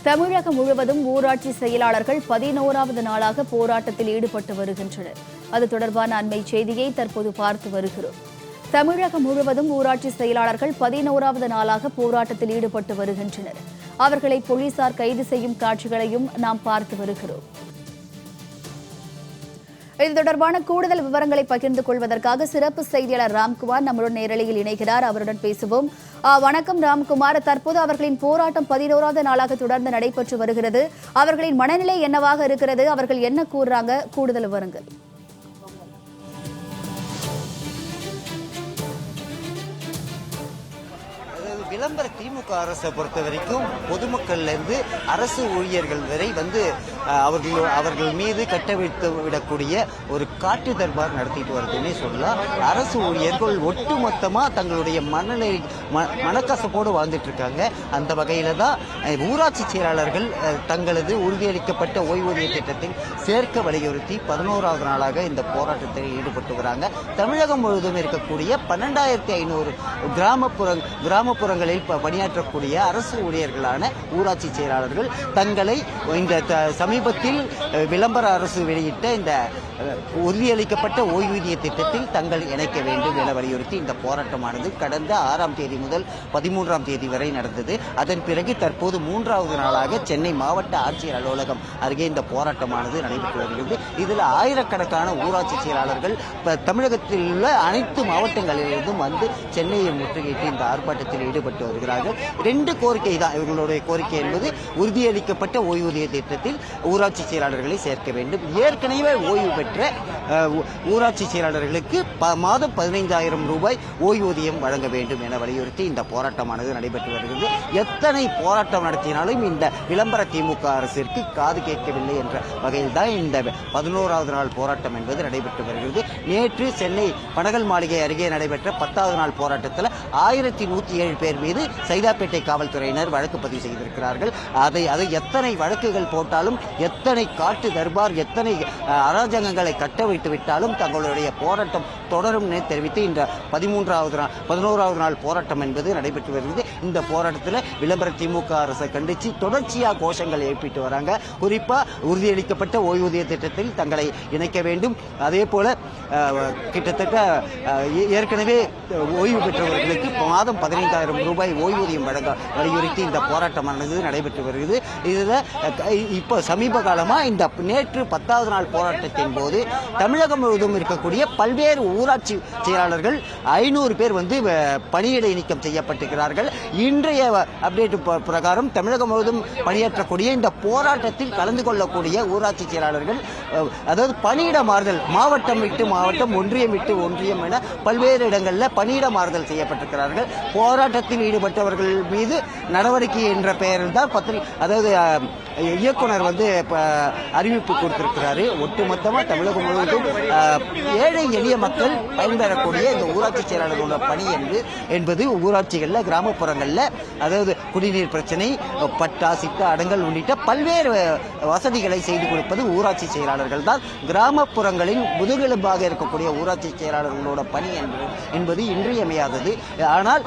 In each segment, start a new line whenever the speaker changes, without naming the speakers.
தமிழகம் முழுவதும் ஊராட்சி செயலாளர்கள் 11வது நாளாக போராட்டத்தில் ஈடுபட்டு வருகின்றனர். அது தொடர்பான அண்மை செய்தியை தற்போது பார்த்து வருகிறோம். தமிழகம் முழுவதும் ஊராட்சி செயலாளர்கள் 11வது நாளாக போராட்டத்தில் ஈடுபட்டு வருகின்றனர். அவர்களை போலீசார் கைது செய்யும் காட்சிகளையும் நாம் பார்த்து வருகிறோம். இது தொடர்பான கூடுதல் விவரங்களை பகிர்ந்து கொள்வதற்காக சிறப்பு செய்தியாளர் ராம்குமார் நம்முடன் நேரலையில் இணைகிறார். அவருடன் பேசுவோம். வணக்கம் ராம்குமார். தற்போது அவர்களின் போராட்டம் 11வது நாளாக தொடர்ந்து நடைபெற்று வருகிறது. அவர்களின் மனநிலை என்னவாக இருக்கிறது? அவர்கள் என்ன கூறுறாங்க? கூடுதல் விவரங்கள்.
விளம்பர திமுக அரசை பொறுத்த வரைக்கும் பொதுமக்கள்ல இருந்து அரசு ஊழியர்கள் வரை அவர்கள் மீது கட்டவிழ்த்து விடக்கூடிய ஒரு காட்டு தர்பார் நடத்திட்டு வருதுன்னே சொல்லலாம். அரசு ஊழியர்கள் ஒட்டுமொத்தமா தங்களுடைய மனக்கசப்போடு வாழ்ந்துட்டு இருக்காங்க. அந்த வகையில தான் ஊராட்சி செயலாளர்கள் தங்களது உறுதியளிக்கப்பட்ட ஓய்வூதிய திட்டத்தில் சேர்க்க வலியுறுத்தி 11வது நாளாக இந்த போராட்டத்தில் ஈடுபட்டு வராங்க. தமிழகம் முழுவதும் இருக்கக்கூடிய 12,500 கிராமப்புறங்களில் பணியாற்றக்கூடிய அரசு ஊழியர்களான ஊராட்சி செயலாளர்கள் தங்களை இந்த சமீபத்தில் விளம்பர அரசு வெளியிட்ட இந்த உறுதியளிக்கப்பட்ட ஓய்வூதிய திட்டத்தில் தங்கள் இணைக்க வேண்டும் என வலியுறுத்தி இந்த போராட்டமானது கடந்த 6ஆம் தேதி முதல் 13ஆம் தேதி வரை நடந்தது. அதன் பிறகு தற்போது 3வது நாளாக சென்னை மாவட்ட ஆட்சியர் அலுவலகம் அருகே இந்த போராட்டமானது நடைபெற்று வருகிறது. இதில் ஆயிரக்கணக்கான ஊராட்சி செயலாளர்கள் தமிழகத்தில் உள்ள அனைத்து மாவட்டங்களிலிருந்தும் வந்து சென்னையை முற்றுகையிட்டு இந்த ஆர்ப்பாட்டத்தில் ஈடுபட்டு வருகிறார்கள். 2 கோரிக்கை தான் இவர்களுடைய கோரிக்கை என்பது உறுதியளிக்கப்பட்ட ஓய்வூதிய திட்டத்தில் ஊராட்சி செயலாளர்களை சேர்க்க வேண்டும். ஏற்கனவே ஓய்வு பெற்ற ஊராட்சி செயலாளர்களுக்கு மாதம் 15,000 ரூபாய் ஓய்வூதியம் வழங்க வேண்டும் என வலியுறுத்தி இந்த போராட்டமானது நடைபெற்று வருகிறது. எத்தனை போராட்டம் நடத்தினாலும் இந்த விளம்பர திமுக அரசிற்கு காது கேட்கவில்லை என்ற வகையில் தான் இந்த 11வது நாள் போராட்டம் என்பது நடைபெற்று வருகிறது. நேற்று சென்னை பனகல் மாளிகை அருகே நடைபெற்ற 10வது நாள் போராட்டத்தில் 1107 பேர் மீது சைதாப்பேட்டை காவல்துறையினர் வழக்கு பதிவு செய்திருக்கிறார்கள். அதை எத்தனை வழக்குகள் போட்டாலும், எத்தனை காட்டு தர்பார், எத்தனை அராஜகங்களை கட்ட வைத்து விட்டாலும் தங்களுடைய போராட்டம் தொடரும் என தெரிவித்து இந்த 11வது நாள் போராட்டம் என்பது நடைபெற்று வருகிறது. இந்த போராட்டத்தில் விளம்பர திமுக அரசை கண்டித்து தொடர்ச்சியாக கோஷங்கள் எழுப்பிட்டு வராங்க. குறிப்பா உறுதியளிக்கப்பட்ட ஓய்வூதிய திட்டத்தில் தங்களை இணைக்க வேண்டும். அதே போல கிட்டத்தட்ட ஏற்கனவே ஓய்வு பெற்றவர்களுக்கு மாதம் 15,000 ரூபாய் ஓய்வூதியம் வழங்க வலியுறுத்தி இந்த போராட்டமானது நடைபெற்று வருகிறது. இதில் இப்போ சமீப காலமா இந்த நேற்று 10வது நாள் போராட்டத்தின் போது தமிழகம் முழுவதும் இருக்கக்கூடிய பல்வேறு ஊராட்சி செயலாளர்கள் 500 பேர் வந்து பணியிடை நீக்கம் செய்யப்பட்டிருக்கிறார்கள். இன்றைய அப்டேட் பிரகாரம் தமிழகம் முழுவதும் பணியாற்றக்கூடிய இந்த போராட்டத்தில் கலந்து கொள்ளக்கூடிய ஊராட்சி செயலாளர்கள் அதாவது பணியிட மாறுதல், மாவட்டம் விட்டு மாவட்டம், ஒன்றியம் விட்டு ஒன்றியம் என பல்வேறு இடங்களில் பணியிட மாறுதல் செய்யப்பட்டிருக்கிறார்கள். போராட்டத்தில் ஈடுபட்டவர்கள் மீது நடவடிக்கை என்ற பெயரில் தான் அதாவது இயக்குனர் வந்து அறிவிப்பு கொடுத்திருக்கிறாரு. ஒட்டுமொத்தமாக தமிழகம் முழுவதும் ஏழை எளிய மக்கள் பயன்பெறக்கூடிய இந்த ஊராட்சி செயலாளர்களோட பணி என்பது ஊராட்சிகளில், கிராமப்புறங்களில் அதாவது குடிநீர் பிரச்சனை, பட்டா, சிட்டா, அடங்கல் உள்ளிட்ட பல்வேறு வசதிகளை செய்து கொடுப்பது ஊராட்சி செயலாளர்கள் தான். கிராமப்புறங்களின் முதுகெலும்பாக இருக்கக்கூடிய ஊராட்சி செயலாளர்களோட பணி என்பது இன்றியமையாதது. ஆனால்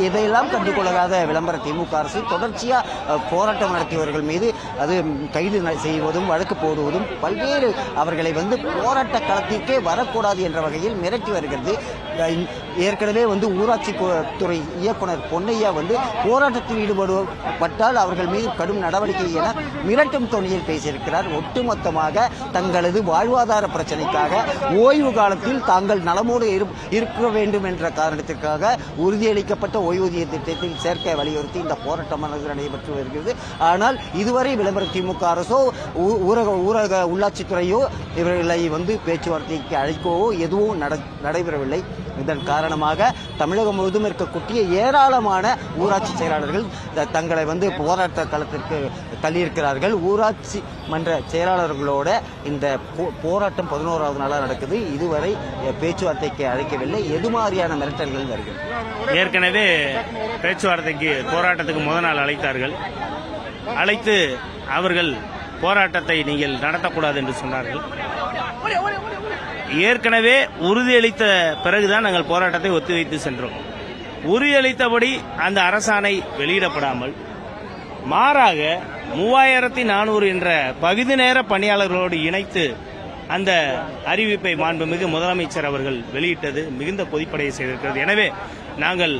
இதையெல்லாம் கண்டுகொள்ளாத விளம்பர திமுக அரசு தொடர்ச்சியாக போராட்டம் நடத்தியவர்கள் மீது அது கைது செய்வதும் வழக்கு போடுவதும் பல்வேறு அவர்களை வந்து போராட்ட களத்திற்கே வரக்கூடாது என்ற வகையில் மிரட்டி வருகிறது. ஏற்கனவே வந்து ஊராட்சி துறை இயக்குனர் பொன்னையா வந்து போராட்டத்தில் ஈடுபட்டால் அவர்கள் மீது கடும் நடவடிக்கை என மிரட்டும் தொனியில் பேசியிருக்கிறார். ஒட்டுமொத்தமாக தங்களது வாழ்வாதார பிரச்சனைக்காக ஓய்வு காலத்தில் தாங்கள் நலமோடு இருக்க வேண்டும் என்ற காரணத்திற்காக உறுதியளிக்கப்பட்ட ஓய்வூதிய திட்டத்தில் சேர்க்க வலியுறுத்தி இந்த போராட்டமானது நடைபெற்று வருகிறது. ஆனால் இதுவரை விளம்பர திமுக அரசோ ஊரக உள்ளாட்சித்துறையோ இவர்களை வந்து பேச்சுவார்த்தைக்கு அழைக்கவோ எதுவும் நடைபெறவில்லை. இதன் காரணமாக தமிழகம் முழுவதும் இருக்கக்கூடிய ஏராளமான ஊராட்சி செயலாளர்கள் தங்களை வந்து போராட்ட களத்திற்கு தள்ளியிருக்கிறார்கள். ஊராட்சி மன்ற செயலாளர்களோட இந்த போராட்டம் 11வது நாளாக நடக்குது. இதுவரை பேச்சுவார்த்தைக்கு அழைக்கவில்லை. எது மாதிரியான மிரட்டல்கள் வருகிறது?
ஏற்கனவே பேச்சுவார்த்தைக்கு போராட்டத்துக்கு முதல் நாள் அழைத்தார்கள். அழைத்து அவர்கள் போராட்டத்தை நீங்கள் நடத்தக்கூடாது என்று சொன்னார்கள். ஏற்கனவே உறுதியளித்த பிறகுதான் நாங்கள் போராட்டத்தை ஒத்திவைத்து சென்றோம். உறுதியளித்தபடி அந்த அரசாணை வெளியிடப்படாமல் மாறாக 3400 என்ற பகுதி நேர பணியாளர்களோடு இணைத்து அந்த அறிவிப்பை மாண்புமிகு முதலமைச்சர் அவர்கள் வெளியிட்டது மிகுந்த கொதிப்படைய செய்திருக்கிறது. எனவே நாங்கள்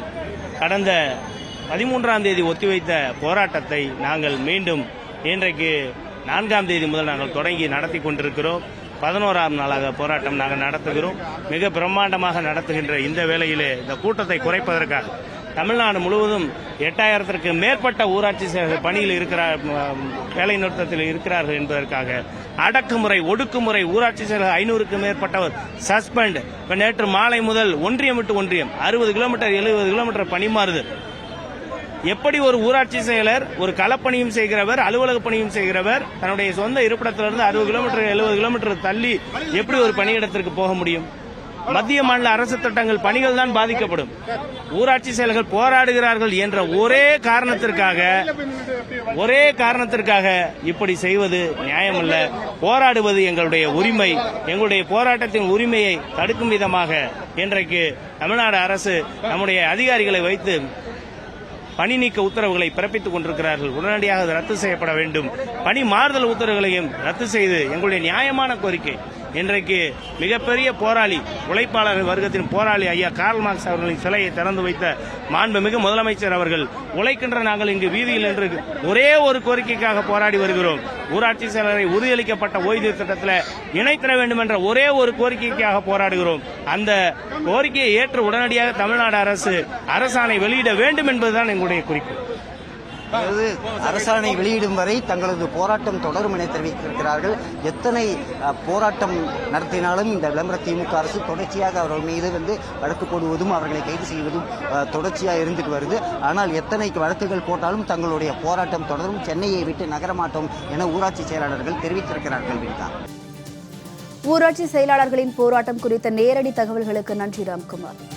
கடந்த 13ஆம் தேதி ஒத்திவைத்த போராட்டத்தை நாங்கள் மீண்டும் இன்றைக்கு 4ஆம் தேதி முதல் நாங்கள் தொடங்கி நடத்தி கொண்டிருக்கிறோம். 11ஆம் நாளாக போராட்டம் நாங்கள் நடத்துகிறோம். மிக பிரம்மாண்டமாக நடத்துகின்ற இந்த வேளையிலே இந்த கூட்டத்தை குறைப்பதற்காக தமிழ்நாடு முழுவதும் 8000த்திற்கு மேற்பட்ட ஊராட்சி செயலர்கள் பணியில் வேலை நிறுத்தத்தில் இருக்கிறார்கள் என்பதற்காக அடக்குமுறை, ஒடுக்குமுறை, ஊராட்சி செயலர் 500க்கும் மேற்பட்டவர் சஸ்பெண்ட். இப்ப நேற்று மாலை முதல் ஒன்றியம் விட்டு ஒன்றியம் 60 கிலோமீட்டர் 70 கிலோமீட்டர் பணி மாறுது. எப்படி ஒரு ஊராட்சி செயலர் ஒரு களப்பணியும் செய்கிறவர், அலுவலக பணியும் செய்கிறவர் தன்னுடைய சொந்த இருப்பிடத்திலிருந்து 60 கிலோமீட்டர் 70 கிலோமீட்டர் தள்ளி எப்படி ஒரு பணியிடத்திற்கு போக முடியும்? மத்திய மாநில அரசு திட்டங்கள் பணிகள் தான் பாதிக்கப்படும். ஊராட்சி செயலர்கள் போராடுகிறார்கள் என்ற ஒரே காரணத்திற்காக இப்படி செய்வது நியாயமல்ல. போராடுவது எங்களுடைய உரிமை. எங்களுடைய போராட்டத்தின் உரிமையை தடுக்கும் விதமாக இன்றைக்கு தமிழ்நாடு அரசு நம்முடைய அதிகாரிகளை வைத்து பணி நீக்க உத்தரவுகளை பிறப்பித்துக் கொண்டிருக்கிறார்கள். உடனடியாக அது ரத்து செய்யப்பட வேண்டும். பணி மாறுதல் உத்தரவுகளையும் ரத்து செய்து எங்களுடைய நியாயமான கோரிக்கை. இன்றைக்கு மிகப்பெரிய போராளி, உழைப்பாளர் வர்க்கத்தின் போராளி ஐயா கார்ல் மார்க்ஸ் அவர்களின் சிலையை திறந்து வைத்த மாண்புமிகு முதலமைச்சர் அவர்கள் உழைக்கின்ற நாங்கள் இங்கு வீதியில் நின்று ஒரே ஒரு கோரிக்கைக்காக போராடி வருகிறோம். ஊராட்சி செயலரை உறுதியளிக்கப்பட்ட ஓய்வூதிய திட்டத்தில் இணைத்திட வேண்டும் என்ற ஒரே ஒரு கோரிக்கைக்காக போராடுகிறோம். அந்த கோரிக்கையை ஏற்று உடனடியாக தமிழ்நாடு அரசு அரசாணை வெளியிட வேண்டும் என்பதுதான் எங்களுடைய குறிப்பு.
அதாவது அரசாணை வெளியிடும் வரை தங்களது போராட்டம் தொடரும் என தெரிவித்திருக்கிறார்கள். எத்தனை போராட்டம் நடத்தினாலும் இந்த விளம்பர திமுக அரசு தொடர்ச்சியாக அவர்கள் மீது வழக்கு போடுவதும் அவர்களை கைது செய்வதும் தொடர்ச்சியாக இருந்துட்டு வருது. ஆனால் எத்தனை வழக்குகள் போட்டாலும் தங்களுடைய போராட்டம் தொடரும், சென்னையை விட்டு நகரமாட்டோம் என ஊராட்சி செயலாளர்கள் தெரிவித்திருக்கிறார்கள்.
ஊராட்சி செயலாளர்களின் போராட்டம் குறித்த நேரடி தகவல்களுக்கு நன்றி ராம்குமார்.